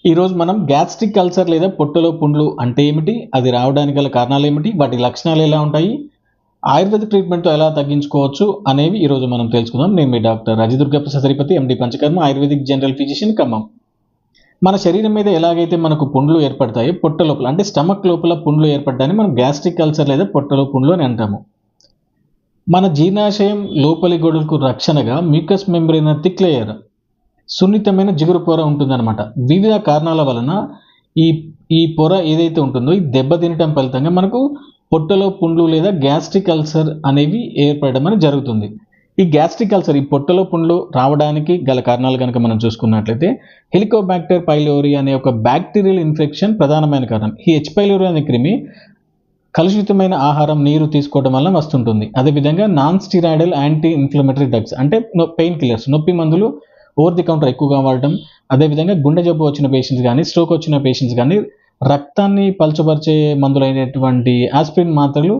ఈరోజు మనం gastric ulcer లేదా పొట్టలో పుండ్లు అంటే ఏమిటి, అది రావడానికి గల కారణాలు ఏమిటి, వాటి లక్షణాలు ఎలా ఉంటాయి, ఆయుర్వేద ట్రీట్మెంట్తో ఎలా తగ్గించుకోవచ్చు అనేవి ఈరోజు మనం తెలుసుకుందాం. నేను మీ doctor Ajidurga Prasad Tirupati, MD Panchakarma, Ayurvedic general physician, Khammam. మన శరీరం మీద ఎలాగైతే మనకు పుండ్లు ఏర్పడతాయో పొట్ట లోపల అంటే స్టమక్ లోపల పుండ్లు ఏర్పడడాన్ని మనం గ్యాస్ట్రిక్ అల్సర్ లేదా పొట్టలో పుండ్లు అని అంటాము. మన జీర్ణాశయం లోపలి గోడలకు రక్షణగా మ్యూకస్ మెంబ్రేన్ థిక్ లేయర్, సున్నితమైన జిగురు పొర ఉంటుందన్నమాట. వివిధ కారణాల వలన ఈ ఈ పొర ఏదైతే ఉంటుందో ఇది దెబ్బతినటం ఫలితంగా మనకు పొట్టలో పుండ్లు లేదా గ్యాస్ట్రిక్ అల్సర్ అనేవి ఏర్పడడం అనేది జరుగుతుంది. ఈ గ్యాస్ట్రిక్ అల్సర్, ఈ పొట్టలో పుండ్లు రావడానికి గల కారణాలు కనుక మనం చూసుకున్నట్లయితే హెలికోబాక్టర్ పైలోరీ అనే ఒక బ్యాక్టీరియల్ ఇన్ఫెక్షన్ ప్రధానమైన కారణం. ఈ హెచ్ పైలోరీ అనే క్రిమి కలుషితమైన ఆహారం, నీరు తీసుకోవడం వల్ల వస్తుంటుంది. అదేవిధంగా non steroidal anti inflammatory drugs అంటే పెయిన్ కిల్లర్స్, నొప్పి మందులు ఓవర్ ది కౌంటర్ ఎక్కువగా వాడటం, అదేవిధంగా గుండె జబ్బు వచ్చిన పేషెంట్స్ కానీ, స్ట్రోక్ వచ్చిన పేషెంట్స్ కానీ రక్తాన్ని పలుచబరిచే మందులైనటువంటి ఆస్పిరిన్ మాత్రలు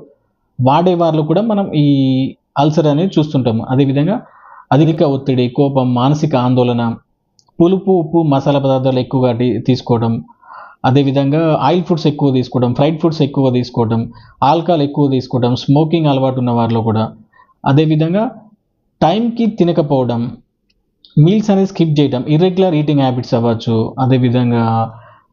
వాడే వాళ్ళు కూడా మనం ఈ అల్సర్ అనేది చూస్తుంటాము. అదేవిధంగా అధిక ఒత్తిడి, కోపం, మానసిక ఆందోళన, పులుపు, ఉప్పు, మసాలా పదార్థాలు ఎక్కువగా తీసుకోవడం, అదేవిధంగా ఆయిల్ ఫుడ్స్ ఎక్కువ తీసుకోవడం, ఫ్రైడ్ ఫుడ్స్ ఎక్కువ తీసుకోవడం, ఆల్కహాల్ ఎక్కువ తీసుకోవడం, స్మోకింగ్ అలవాటు ఉన్న వారిలో కూడా, అదేవిధంగా టైంకి తినకపోవడం, మీల్స్ అనేది స్కిప్ చేయడం, ఇర్రెగ్యులర్ ఈటింగ్ హ్యాబిట్స్ అవ్వచ్చు, అదేవిధంగా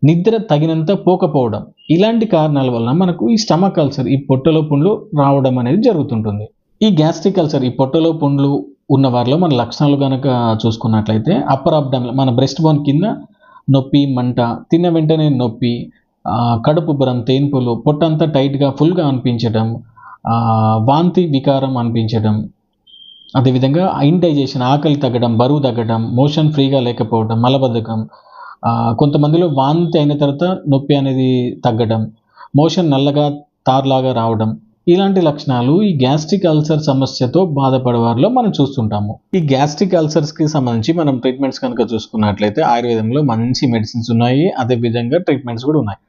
నిద్ర తగినంత పోకపోవడం, ఇలాంటి కారణాల వలన మనకు ఈ స్టమక్ అల్సర్, ఈ పొట్టలో పుండ్లు రావడం అనేది జరుగుతుంటుంది. ఈ గ్యాస్ట్రిక్ అల్సర్, ఈ పొట్టలో పుండ్లు ఉన్న వారిలో మన లక్షణాలు కనుక చూసుకున్నట్లయితే అప్పర్ అబ్డామినల్ మన బ్రెస్ట్ బోన్ కింద నొప్పి, మంట, తిన్న వెంటనే నొప్పి, కడుపు ఉబ్బరం, తేన్పులు, పొట్టంతా టైట్గా ఫుల్గా అనిపించడం, వాంతి వికారం అనిపించడం, అదేవిధంగా ఇండైజెషన్, ఆకలి తగ్గడం, బరువు తగ్గడం, మోషన్ ఫ్రీగా లేకపోవడం, మలబద్ధకం, కొంతమందిలో వాంతి అయిన తర్వాత నొప్పి అనేది తగ్గడం, మోషన్ నల్లగా తార్లాగా రావడం, ఇలాంటి లక్షణాలు ఈ గ్యాస్ట్రిక్ అల్సర్ సమస్యతో బాధపడే వారిలో మనం చూస్తుంటాము. ఈ గ్యాస్ట్రిక్ అల్సర్స్కి సంబంధించి మనం ట్రీట్మెంట్స్ కనుక చూసుకున్నట్లయితే ఆయుర్వేదంలో మంచి మెడిసిన్స్ ఉన్నాయి, అదేవిధంగా ట్రీట్మెంట్స్ కూడా ఉన్నాయి.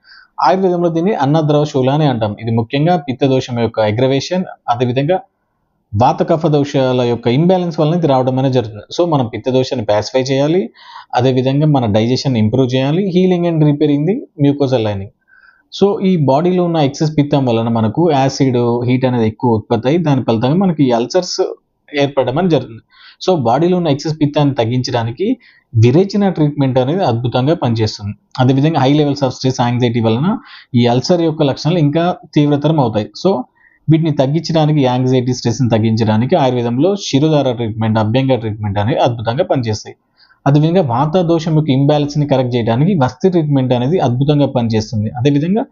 ఆయుర్వేదంలో దీన్ని అన్నద్రవ శూల అని అంటాం. ఇది ముఖ్యంగా పిత్తదోషం యొక్క అగ్రవేషన్, అదేవిధంగా వాత కఫ దోషాల యొక్క ఇంబ్యాలెన్స్ వలన ఇది రావడం అనేది జరుగుతుంది. సో మనం పిత్తదోషాన్ని ప్యాసిఫై చేయాలి, అదేవిధంగా మన డైజెషన్ ఇంప్రూవ్ చేయాలి, healing and repairing the mucosal lining. So ఈ బాడీలో ఉన్న ఎక్సెస్ పిత్తం వలన మనకు యాసిడ్, హీట్ అనేది ఎక్కువ ఉత్పత్తి అయ్యి దాని ఫలితంగా మనకి ఈ అల్సర్స్ ఏర్పడడం అనేది జరుగుతుంది. సో బాడీలో ఉన్న ఎక్సెస్ పిత్తాన్ని తగ్గించడానికి విరేచన ట్రీట్మెంట్ అనేది అద్భుతంగా పనిచేస్తుంది. అదేవిధంగా high levels of stress, anxiety వలన ఈ అల్సర్ యొక్క లక్షణాలు ఇంకా తీవ్రతరం అవుతాయి. సో వీటిని తగ్గించడానికి, యాంగ్జైటీ, స్ట్రెస్ని తగ్గించడానికి ఆయుర్వేదంలో శిరోధార ట్రీట్మెంట్, అభ్యంగ ట్రీట్మెంట్ అనేది అద్భుతంగా పనిచేస్తాయి. అదేవిధంగా వాత దోషం యొక్క ఇంబ్యాలెన్స్ని కరెక్ట్ చేయడానికి వస్తి ట్రీట్మెంట్ అనేది అద్భుతంగా పనిచేస్తుంది. అదేవిధంగా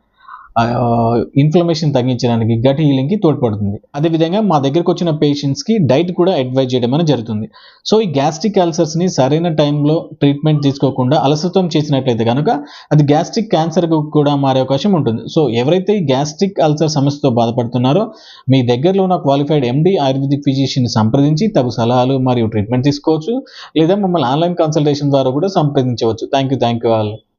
ఇన్ఫ్లమేషన్ తగ్గించడానికి, గట్ హీలింగ్కి తోడ్పడుతుంది. అదేవిధంగా మా దగ్గరకు వచ్చిన పేషెంట్స్కి డైట్ కూడా అడ్వైజ్ చేయడం అనేది జరుగుతుంది. సో ఈ గ్యాస్ట్రిక్ అల్సర్స్ని సరైన టైంలో ట్రీట్మెంట్ తీసుకోకుండా అలసత్వం చేసినట్లయితే కనుక అది గ్యాస్ట్రిక్ క్యాన్సర్కు కూడా మారే అవకాశం ఉంటుంది. సో ఎవరైతే ఈ గ్యాస్ట్రిక్ అల్సర్ సమస్యతో బాధపడుతున్నారో మీ దగ్గరలో ఉన్న క్వాలిఫైడ్ ఎండి ఆయుర్వేదిక్ ఫిజిషియన్ని సంప్రదించి తగు సలహాలు మరియు ట్రీట్మెంట్ తీసుకోవచ్చు, లేదా మమ్మల్ని ఆన్లైన్ కన్సల్టేషన్ ద్వారా కూడా సంప్రదించవచ్చు. Thank you all.